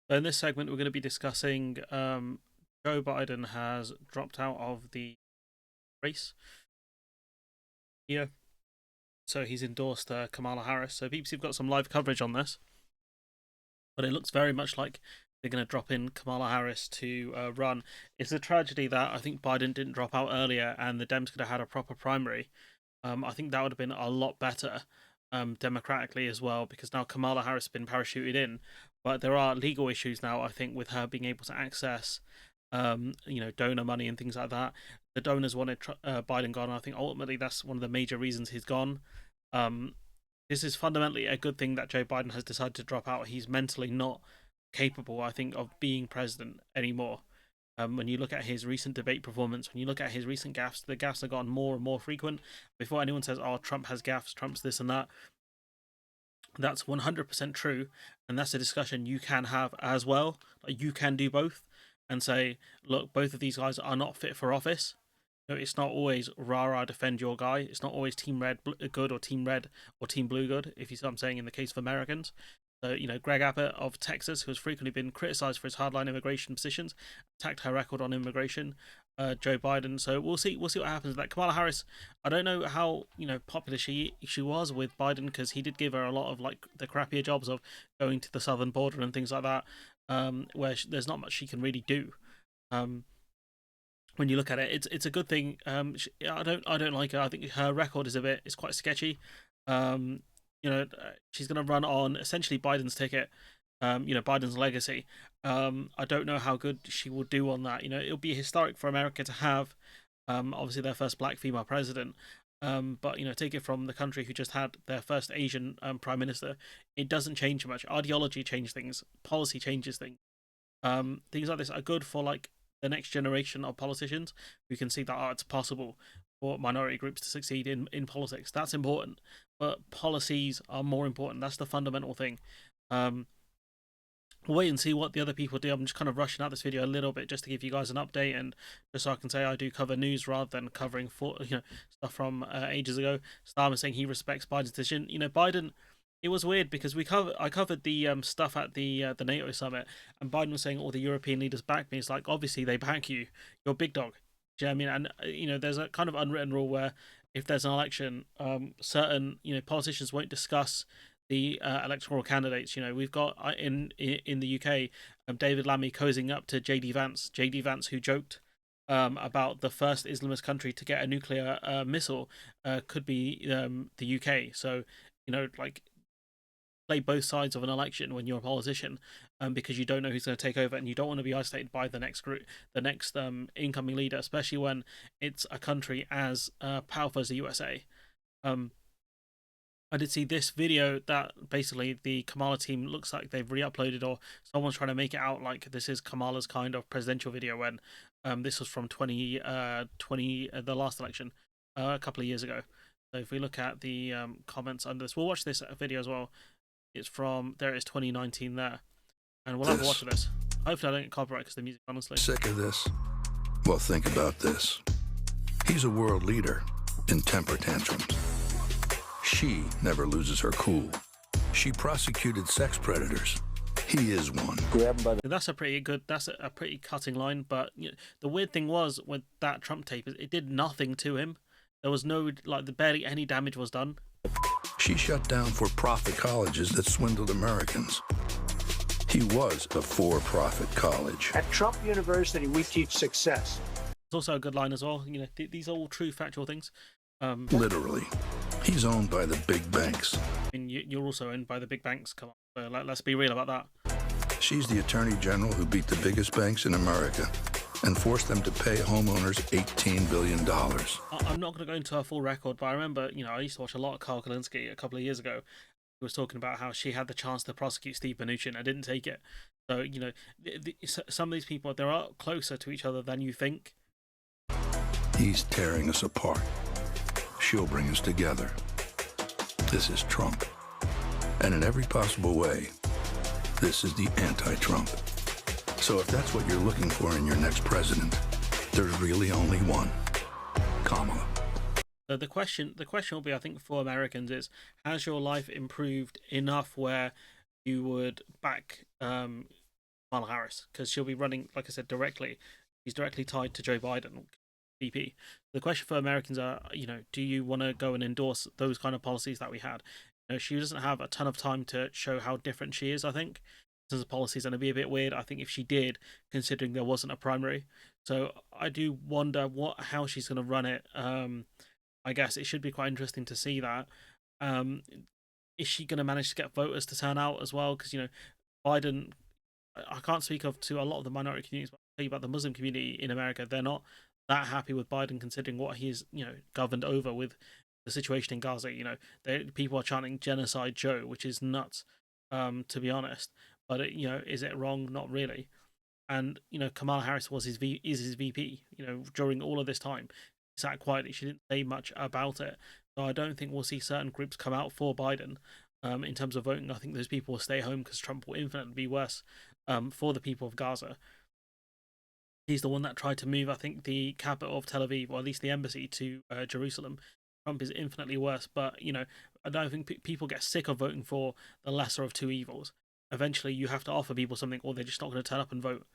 So in this segment, we're going to be discussing Joe Biden has dropped out of the race here. So he's endorsed Kamala Harris. So BBC have got some live coverage on this, but it looks very much like they're going to drop in Kamala Harris to run. It's a tragedy that I think Biden didn't drop out earlier and the Dems could have had a proper primary. I think that would have been a lot better democratically as well, because now Kamala Harris has been parachuted in, but there are legal issues now, I think, with her being able to access donor money and things like that. The donors wanted Biden gone. I think ultimately that's one of the major reasons he's gone. Um, this is fundamentally a good thing that Joe Biden has decided to drop out. He's mentally not capable, I think, of being president anymore. When you look at his recent debate performance, when you look at his recent gaffes, the gaffes have gotten more and more frequent. Before anyone says, "Oh, Trump has gaffes, Trump's this and that," that's 100% true, and that's a discussion you can have as well. Like, you can do both and say, look, both of these guys are not fit for office. It's not always rah rah defend your guy. It's not always team red good or team red or team blue good, if you see what I'm saying, in the case of Americans. So, Greg Abbott of Texas, who has frequently been criticized for his hardline immigration positions, attacked her record on immigration. Joe Biden. So we'll see. We'll see what happens with that. Kamala Harris. I don't know how popular she was with Biden, because he did give her a lot of like the crappier jobs of going to the southern border and things like that, where there's not much she can really do. When you look at it, it's a good thing. I don't like her. I think her record is quite sketchy. Um, she's going to run on essentially Biden's ticket. Biden's legacy. I don't know how good she will do on that. It'll be historic for America to have, obviously, their first black female president. But take it from the country who just had their first Asian prime minister. It doesn't change much. Ideology changes things. Policy changes things. Things like this are good for like the next generation of politicians who can see that it's possible for minority groups to succeed in politics. That's important, but policies are more important. That's the fundamental thing. We'll wait and see what the other people do. I'm just kind of rushing out this video a little bit just to give you guys an update, and just so I can say I do cover news rather than covering stuff from ages ago. Starmer saying he respects Biden's decision. Biden. It was weird because I covered the stuff at the NATO summit, and Biden was saying all the European leaders back me. It's like, obviously they back you. You're big dog. Do you know what I mean? And there's a kind of unwritten rule where if there's an election, certain politicians won't discuss the electoral candidates. We've got in the UK, David Lammy cozying up to JD Vance. JD Vance, who joked about the first Islamist country to get a nuclear missile, could be the UK. So like, play both sides of an election when you're a politician, because you don't know who's going to take over, and you don't want to be isolated by the next group, the next incoming leader, especially when it's a country as powerful as the USA. I did see this video that basically the Kamala team looks like they've re-uploaded, or someone's trying to make it out like this is Kamala's kind of presidential video, when this was from 2020, the last election, a couple of years ago. So if we look at the comments under this, we'll watch this video as well. It's from, there it is, 2019 there. And we'll have a watch of this. Hopefully I don't get copyright because the music, honestly. Sick of this? Well, think about this. He's a world leader in temper tantrums. She never loses her cool. She prosecuted sex predators. He is one. That's a pretty cutting line, but the weird thing was with that Trump tape is it did nothing to him. There was no, barely any damage was done. She shut down for-profit colleges that swindled Americans. He was a for-profit college. At Trump University, we teach success. It's also a good line as well. These are all true factual things. Literally. He's owned by the big banks. And you're also owned by the big banks. Come on, so let's be real about that. She's the attorney general who beat the biggest banks in America and forced them to pay homeowners $18 billion. I'm not going to go into her full record, but I remember, I used to watch a lot of Carl Kalinske a couple of years ago. He was talking about how she had the chance to prosecute Steve Mnuchin and didn't take it. So, some of these people, they're closer to each other than you think. He's tearing us apart. She'll bring us together. This is Trump. And in every possible way, this is the anti-Trump. So if that's what you're looking for in your next president, there's really only one. Kamala. So the question will be, I think, for Americans is, has your life improved enough where you would back Kamala Harris, because she'll be running, like I said, directly. She's directly tied to Joe Biden, VP. The question for Americans are, do you want to go and endorse those kind of policies that we had? She doesn't have a ton of time to show how different she is, I think, in terms of policies, and it'd be a bit weird, I think, if she did, considering there wasn't a primary. So I do wonder how she's going to run it. I guess it should be quite interesting to see that. Um, is she going to manage to get voters to turn out as well? Because Biden, I can't speak to a lot of the minority communities, but I'll tell you about the Muslim community in America. They're not that happy with Biden, considering what he's governed over with the situation in Gaza. People are chanting "Genocide Joe," which is nuts, to be honest. But is it wrong? Not really. And Kamala Harris is his VP. During all of this time, she sat quietly. She didn't say much about it. So I don't think we'll see certain groups come out for Biden. In terms of voting, I think those people will stay home because Trump will infinitely be worse for the people of Gaza. He's the one that tried to move, I think, the capital of Tel Aviv, or at least the embassy, to Jerusalem. Trump is infinitely worse, but I don't think people get sick of voting for the lesser of two evils. Eventually, you have to offer people something, or they're just not going to turn up and vote,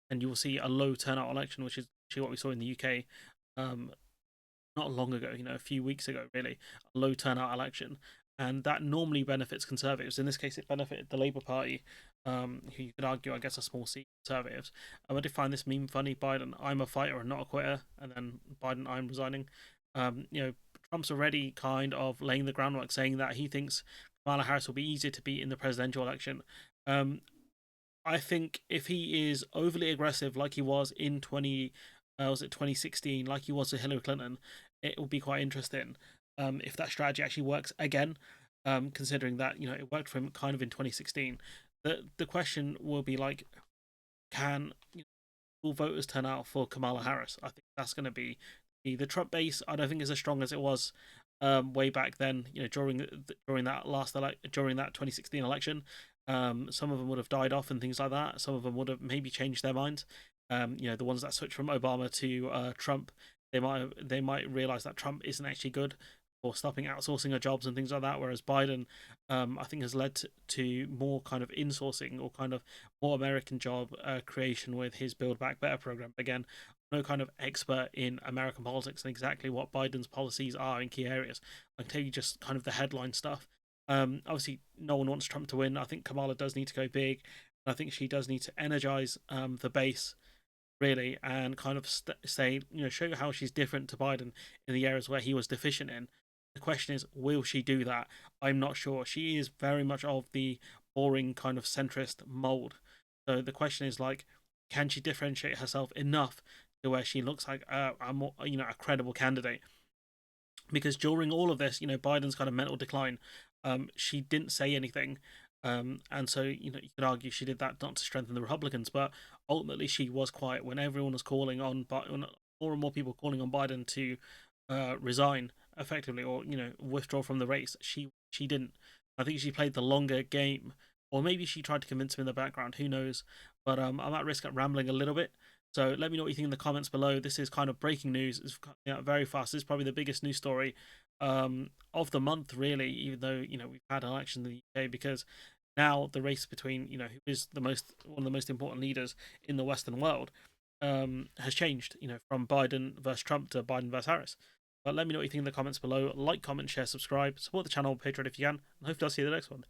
and you will see a low turnout election, which is actually what we saw in the UK. Not long ago, a few weeks ago, really, a low turnout election. And that normally benefits Conservatives. In this case, it benefited the Labour Party, who you could argue, I guess, a small C Conservatives. I did find this meme funny. Biden, I'm a fighter and not a quitter. And then Biden, I'm resigning. Trump's already kind of laying the groundwork, saying that he thinks Kamala Harris will be easier to beat in the presidential election. I think if he is overly aggressive like he was in 2016, like he was with Hillary Clinton, it will be quite interesting if that strategy actually works again, considering that it worked for him kind of in 2016. The question will be like, can will voters turn out for Kamala Harris? I think that's going to be the Trump base. I don't think is as strong as it was way back then. During that 2016 election, some of them would have died off and things like that. Some of them would have maybe changed their minds. The ones that switched from Obama to Trump, they might realize that Trump isn't actually good for stopping outsourcing of jobs and things like that. Whereas Biden, I think, has led to more kind of insourcing or kind of more American job creation with his Build Back Better program. Again, I'm no kind of expert in American politics and exactly what Biden's policies are in key areas. I can tell you just kind of the headline stuff. Obviously, no one wants Trump to win. I think Kamala does need to go big. I think she does need to energize the base, really, and kind of say, show how she's different to Biden in the areas where he was deficient in. The question is, will she do that? I'm not sure. She is very much of the boring kind of centrist mold. So the question is, like, can she differentiate herself enough to where she looks like a more, a credible candidate? Because during all of this, Biden's kind of mental decline, she didn't say anything. And so, you could argue she did that not to strengthen the Republicans, but ultimately she was quiet when everyone was calling on, when more and more people calling on Biden to resign effectively, or withdraw from the race. She didn't. I think she played the longer game, or maybe she tried to convince him in the background. Who knows? But I'm at risk at rambling a little bit. So let me know what you think in the comments below. This is kind of breaking news. It's coming out very fast. This is probably the biggest news story of the month, really, even though we've had an election in the UK, because now the race between who is one of the most important leaders in the Western world has changed. From Biden versus Trump to Biden versus Harris. But let me know what you think in the comments below. Like, comment, share, subscribe, support the channel, Patreon if you can, and hopefully I'll see you in the next one.